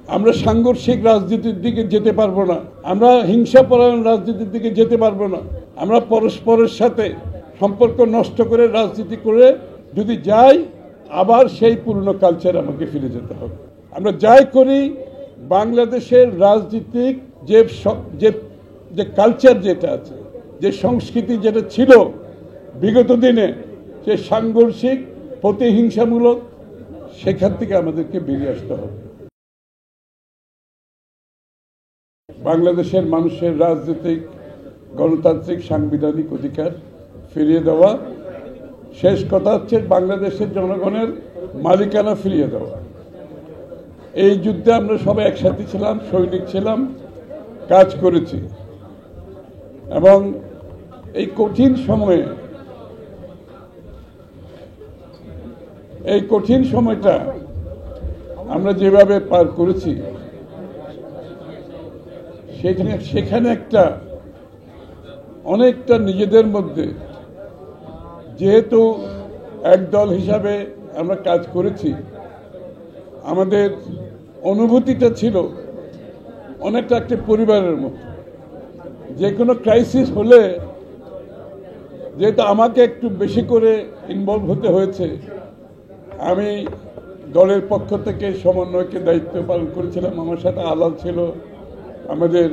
আমরা সাংঘর্ষিক রাজনীতির দিকে যেতে পারবো না, আমরা হিংসাপরায়ণ রাজনীতির দিকে যেতে পারবো না। আমরা পরস্পরের সাথে সম্পর্ক নষ্ট করে রাজনীতি করে যদি যাই, আবার সেই পুরনো কালচার আমাকে ফিরে যেতে হবে। আমরা যাই করি, বাংলাদেশের রাজনীতিক যে কালচার যেটা আছে, যে সংস্কৃতি যেটা ছিল বিগত দিনে, সে সাংঘর্ষিক প্রতিহিংসামূলক, সেখান থেকে আমাদেরকে বেরিয়ে আসতে হবে। বাংলাদেশের মানুষের রাজনৈতিক, গণতান্ত্রিক, সাংবিধানিক অধিকার ফিরিয়ে দেওয়া, শেষ কথা হচ্ছে বাংলাদেশের জনগণের মালিকানা ফিরিয়ে দেওয়া। এই যুদ্ধে আমরা সবাই একসাথে ছিলাম, সৈনিক ছিলাম, কাজ করেছি, এবং এই কঠিন সময়টা আমরা যেভাবে পার করেছি, সেখানে অনেকটা নিজেদের মধ্যে, যেহেতু এক দল হিসাবে আমরা কাজ করেছি, আমাদের অনুভূতিটা ছিল অনেকটা একটা পরিবারের মতো। যে কোনো ক্রাইসিস হলে, যেহেতু আমাকে একটু বেশি করে ইনভলভ হতে হয়েছে, আমি দলের পক্ষ থেকে সমন্বয়কে দায়িত্ব পালন করেছিলাম। আমার সাথে আলাল ছিল, আমাদের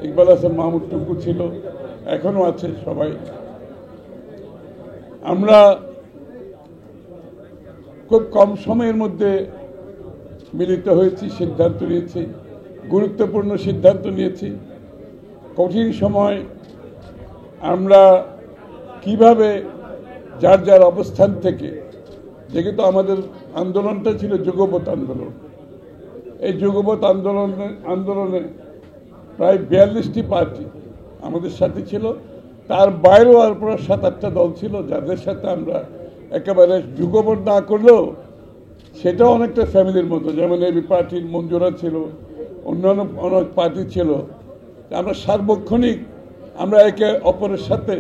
ইকবাল হাসান মাহমুদ টুকু ছিল, এখনো আছে সবাই। আমরা খুব কম সময়ের মধ্যে মিলিত হয়েছি, সিদ্ধান্ত নিয়েছি, গুরুত্বপূর্ণ সিদ্ধান্ত নিয়েছি। কঠিন সময় আমরা কিভাবে যার যার অবস্থান থেকে, যেহেতু আমাদের আন্দোলনটা ছিল যুগপৎ আন্দোলন, এই যুগপৎ আন্দোলনে প্রায় 42টি পার্টি আমাদের সাথে ছিল। তার বাইরেও আর প্রায় 7-8টা দল ছিল, যাদের সাথে আমরা একেবারে যুগপৎ না করলেও সেটাও অনেকটা ফ্যামিলির মতো। যেমন এবি পার্টির মঞ্জুরা ছিল, অন্যান্য অনেক পার্টি ছিল। আমরা সার্বক্ষণিক আমরা একে অপরের সাথে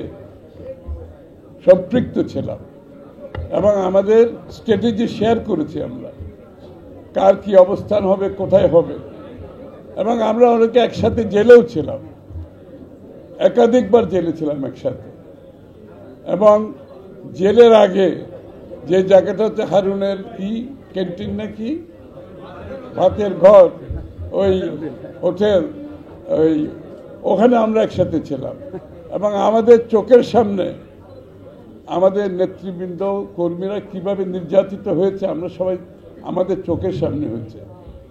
সম্পৃক্ত ছিলাম, এবং আমাদের স্ট্র্যাটেজি শেয়ার করেছি আমরা, কার কি অবস্থান হবে, কোথায় হবে। এবং আমরা অনেকে একসাথে জেলেও ছিলাম, একাধিকবার জেলে ছিলাম একসাথে। এবং জেলের আগে যে জায়গাটা হচ্ছে হারুনের ক্যান্টিন নাকি ভাতের ঘর, ওই হোটেল, ওখানে আমরা একসাথে ছিলাম। এবং আমাদের চোখের সামনে আমাদের নেতৃবৃন্দ, কর্মীরা কিভাবে নির্যাতিত হয়েছে, আমরা সবাই আমাদের চোখের সামনে হয়েছে।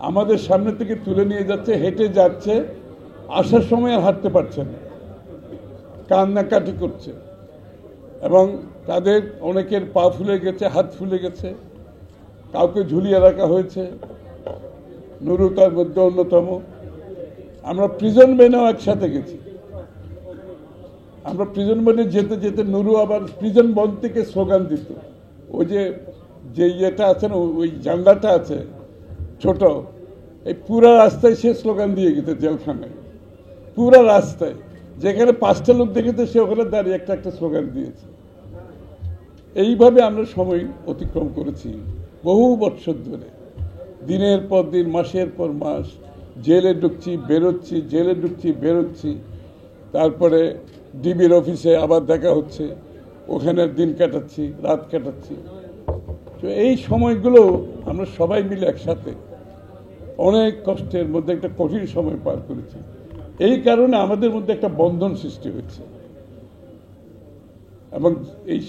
আমাদের সামনে থেকে তুলে নিয়ে যাচ্ছে, হেঁটে যাচ্ছে, আসার সময় আর হাঁটতে পারছে না, কান্নাকাটি করছে। এবং তাদের অনেকের পা ফুলে গেছে, হাত ফুলে গেছে, কাউকে ঝুলিয়ে রাখা হয়েছে, নুরু তার মধ্যে অন্যতম। আমরা প্রিজন ভ্যানেও একসাথে গেছি। আমরা প্রিজন ভ্যানে যেতে যেতে নুরু আবার প্রিজন বন থেকে স্লোগান দিত। ওই যে ইয়েটা আছে না, ওই জানলাটা আছে ছোট, এই পুরা রাস্তায় সে স্লোগান দিয়ে গেছে জেলখানায়, পুরা রাস্তায়। যেখানে 5টা লোক দেখেছে, সে ওখানে দাঁড়িয়ে একটা স্লোগান দিয়েছে। এইভাবে আমরা সময় অতিক্রম করেছি বহু বছর ধরে, দিনের পর দিন, মাসের পর মাস। জেলে ঢুকছি, বেরোচ্ছি, জেলে ঢুকছি, বেরোচ্ছি। তারপরে ডিবির অফিসে আবার দেখা হচ্ছে, ওখানে দিন কাটাচ্ছি, রাত কাটাচ্ছি। তো এই সময়গুলো আমরা সবাই মিলে একসাথে অনেক কষ্টের মধ্যে একটা কঠিন সময় পার করেছি। এই কারণে আমাদের মধ্যে একটা বন্ধন সৃষ্টি হয়েছে। এবং এই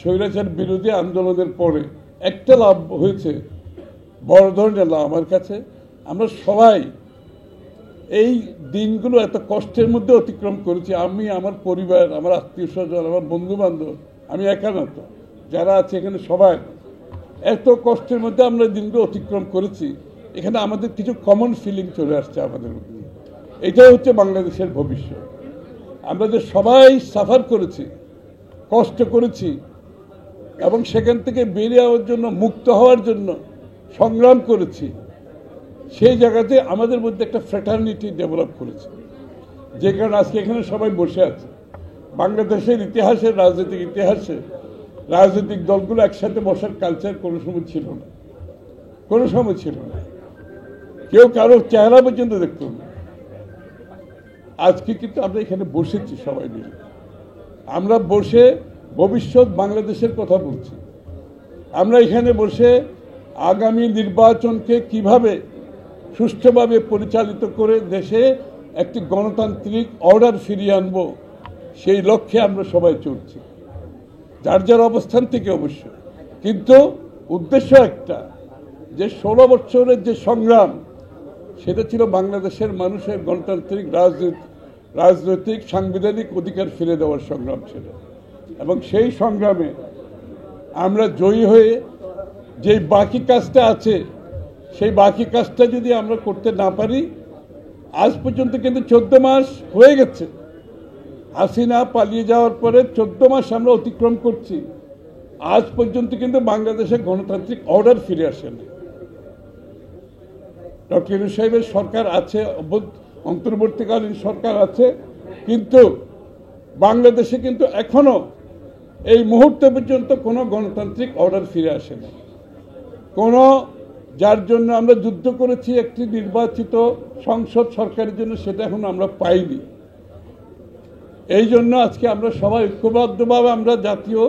স্বৈরাচার বিরোধী আন্দোলনের পরে একটা লাভ হয়েছে, বড় ধরনের লাভ আমার কাছে। আমরা সবাই এই দিনগুলো এত কষ্টের মধ্যে অতিক্রম করেছি। আমি, আমার পরিবার, আমার আত্মীয় স্বজন, আমার বন্ধু বান্ধব, আমি একা না তো, যারা আছে এখানে সবাই এত কষ্টের মধ্যে আমরা দিনগুলো অতিক্রম করেছি। এখানে আমাদের কিছু কমন ফিলিং চলে আসছে আমাদের মধ্যে। এটাই হচ্ছে বাংলাদেশের ভবিষ্যৎ। আমরা যে সবাই সাফার করেছি, কষ্ট করেছি, এবং সেখান থেকে বেরিয়ে যাওয়ার জন্য, মুক্ত হওয়ার জন্য সংগ্রাম করেছি, সেই জায়গাতে আমাদের মধ্যে একটা ফ্র্যাটার্নিটি ডেভেলপ করেছে, যে কারণে আজকে এখানে সবাই বসে আছে। বাংলাদেশের ইতিহাসে, রাজনৈতিক ইতিহাসে রাজনৈতিক দলগুলো একসাথে বসার কালচার কোনো সময় ছিল না, কোনো সময় ছিল না। কেউ কারো চেহারা পর্যন্ত দেখত না। আজকে কিন্তু আমরা এখানে বসেছি সবাই মিলে, আমরা বসে ভবিষ্যৎ বাংলাদেশের কথা বলছি। আমরা এখানে বসে আগামী নির্বাচনকে কিভাবে সুষ্ঠুভাবে পরিচালিত করে দেশে একটি গণতান্ত্রিক অর্ডার ফিরিয়ে আনবো, সেই লক্ষ্যে আমরা সবাই চলছি, যার যার অবস্থান থেকে অবশ্য। কিন্তু উদ্দেশ্য একটা, যে 16 বছরের যে সংগ্রাম, সেটা ছিল বাংলাদেশের মানুষের গণতান্ত্রিক রাজনৈতিক সাংবিধানিক অধিকার ফিরে দেওয়ার সংগ্রাম ছিল। এবং সেই সংগ্রামে আমরা জয়ী হয়ে যে বাকি কাজটা আছে, সেই বাকি কাজটা যদি আমরা করতে না পারি, আজ পর্যন্ত কিন্তু 14 মাস হয়ে গেছে। হাসিনা পালিয়ে যাওয়ার পরে 14 মাস আমরা অতিক্রম করছি, আজ পর্যন্ত কিন্তু বাংলাদেশের গণতান্ত্রিক অর্ডার ফিরে আসেনি। ডক্টর ইউনূস সাহেবের সরকার আছে, অন্তর্বর্তীকালীন সরকার আছে, কিন্তু বাংলাদেশে কিন্তু এখনো এই মুহূর্তে পর্যন্ত কোনো গণতান্ত্রিক অর্ডার ফিরে আসেনি। কোনো, যার জন্য আমরা যুদ্ধ করেছি একটি নির্বাচিত সংসদ সরকারের জন্য, সেটা এখন আমরা পাইনি। এই জন্য আজকে আমরা সবাই ঐক্যবদ্ধভাবে আমরা জাতীয়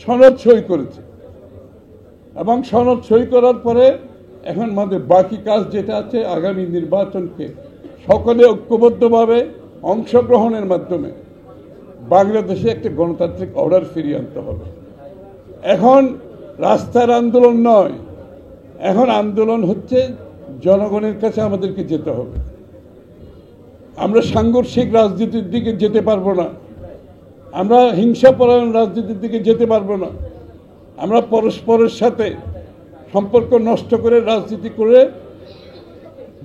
সনদ সই করেছি, এবং সনদ সই করার পরে এখন আমাদের বাকি কাজ যেটা আছে, আগামী নির্বাচনকে সকলে ঐক্যবদ্ধভাবে অংশগ্রহণের মাধ্যমে বাংলাদেশে একটা গণতান্ত্রিক অর্ডার ফিরিয়ে আনতে হবে। এখন রাস্তার আন্দোলন নয়, এখন আন্দোলন হচ্ছে জনগণের কাছে আমাদেরকে যেতে হবে। আমরা সাংঘর্ষিক রাজনীতির দিকে যেতে পারবো না, আমরা হিংসাপরায়ণ রাজনীতির দিকে যেতে পারবো না। আমরা পরস্পরের সাথে সম্পর্ক নষ্ট করে রাজনীতি করে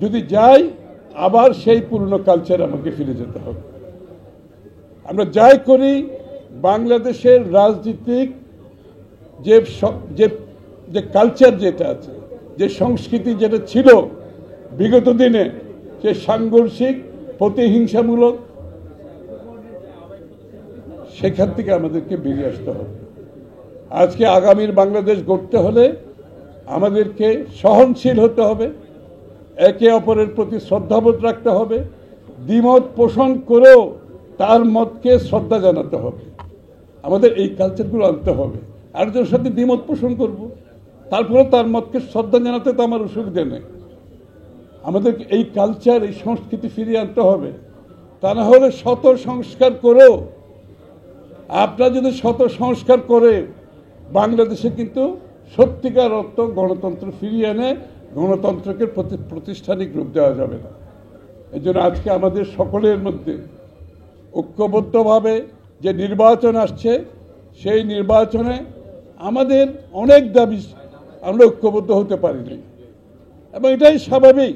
যদি যাই, আবার সেই পুরনো কালচার আমাকে ফিরে যেতে হবে। আমরা যাই করি, বাংলাদেশের রাজনীতিক যে কালচার যেটা আছে, যে সংস্কৃতি যেটা ছিল বিগত দিনে, সে সাংঘর্ষিক প্রতিহিংসামূলক, সেখান থেকে আমাদেরকে বেরিয়ে আসতে হবে। আজকে আগামীর বাংলাদেশ গড়তে হলে আমাদেরকে সহনশীল হতে হবে, একে অপরের প্রতি শ্রদ্ধাবোধ রাখতে হবে, দ্বিমত পোষণ করেও তার মতকে শ্রদ্ধা জানাতে হবে। আমাদের এই কালচারগুলো আনতে হবে। আরেকজনের সাথে দ্বিমত পোষণ করব, তারপরে তার মতকে শ্রদ্ধা জানাতে তো আমার অসুবিধা নেই। আমাদের এই কালচার, এই সংস্কৃতি ফিরিয়ে আনতে হবে। তা না হলে শত সংস্কার করেও, আপনারা যদি শত সংস্কার করে বাংলাদেশে কিন্তু সত্যিকার অর্থ গণতন্ত্র ফিরিয়ে এনে গণতন্ত্রকে প্রতিষ্ঠানিক রূপ দেওয়া যাবে না। এই জন্য আজকে আমাদের সকলের মধ্যে ঐক্যবদ্ধভাবে যে নির্বাচন আসছে, সেই নির্বাচনে আমাদের অনেক দাবি আমরা ঐক্যবদ্ধ হতে পারিনি, এবং এটাই স্বাভাবিক।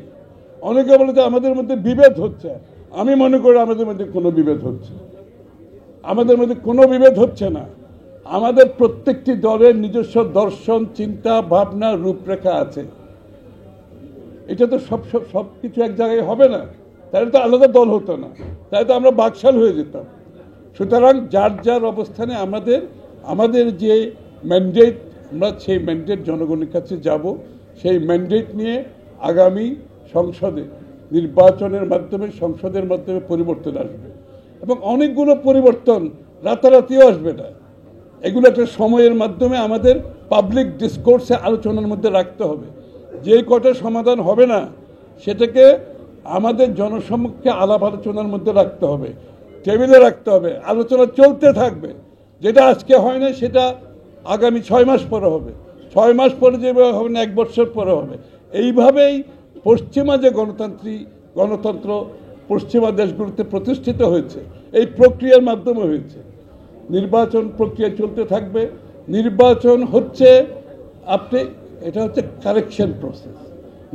অনেকে বলে যে আমাদের মধ্যে বিভেদ হচ্ছে, আমি মনে করি আমাদের মধ্যে কোনো বিভেদ হচ্ছে, আমাদের মধ্যে কোনো বিভেদ হচ্ছে না। আমাদের প্রত্যেকটি দলের নিজস্ব দর্শন, চিন্তা, ভাবনা, রূপরেখা আছে। এটা তো সব কিছু এক জায়গায় হবে না, তাহলে তো আলাদা দল হতো না, তাহলে তো আমরা বাকশাল হয়ে যেতাম। সুতরাং যার যার অবস্থানে আমাদের যে ম্যান্ডেট, আমরা সেই ম্যান্ডেট জনগণের কাছে যাব। সেই ম্যান্ডেট নিয়ে আগামী সংসদে নির্বাচনের মাধ্যমে, সংসদের মাধ্যমে পরিবর্তন আসবে, এবং অনেকগুলো পরিবর্তন রাতারাতিও আসবে না। এগুলো একটা সময়ের মাধ্যমে আমাদের পাবলিক ডিসকোর্সে আলোচনার মধ্যে রাখতে হবে। যে কটা সমাধান হবে না, সেটাকে আমাদের জনসমক্ষে আলাপ আলোচনার মধ্যে রাখতে হবে, টেবিলে রাখতে হবে, আলোচনা চলতে থাকবে। যেটা আজকে হয় না, সেটা আগামী 6 মাস পরে হবে, 6 মাস পরে যেভাবে হবে না, 1 বছর পরে হবে। এইভাবেই পশ্চিমা যে গণতন্ত্র পশ্চিমা দেশগুলোতে প্রতিষ্ঠিত হয়েছে, এই প্রক্রিয়ার মাধ্যমে হয়েছে। নির্বাচন প্রক্রিয়া চলতে থাকবে। নির্বাচন হচ্ছে এটা হচ্ছে কারেকশন প্রসেস,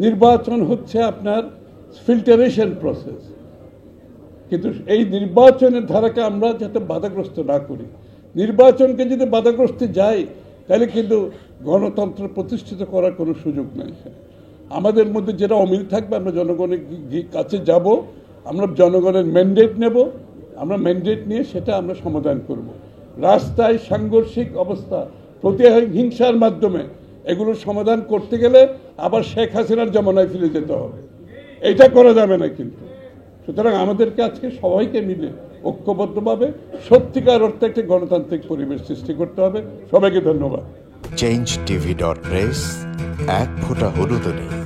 নির্বাচন হচ্ছে আপনার ফিল্টারেশন প্রসেস। কিন্তু এই নির্বাচনের ধারাকে আমরা যাতে বাধাগ্রস্ত না করি, নির্বাচনকে যদি বাধাগ্রস্ত যাই, তাহলে কিন্তু গণতন্ত্র প্রতিষ্ঠিত করার কোনো সুযোগ নেই। আমাদের মধ্যে যেটা অমিল থাকবে, আমরা জনগণের কাছে যাব, আমরা জনগণের ম্যান্ডেট নেব, আমরা ম্যান্ডেট নিয়ে সেটা আমরা সমাধান করব। রাস্তায় সাংঘর্ষিক অবস্থা, প্রতিহিংসার মাধ্যমে এগুলো সমাধান করতে গেলে আবার শেখ হাসিনার জমানায় ফিরে যেতে হবে। এটা করা যাবে না কিন্তু। সুতরাং আমাদেরকে আজকে সবাইকে মিলে ঐক্যবদ্ধভাবে সত্যিকার অর্থে একটি গণতান্ত্রিক পরিবেশ সৃষ্টি করতে হবে। সবাইকে ধন্যবাদ। changeTV.press, এক ফোঁটা হলুদ নেই।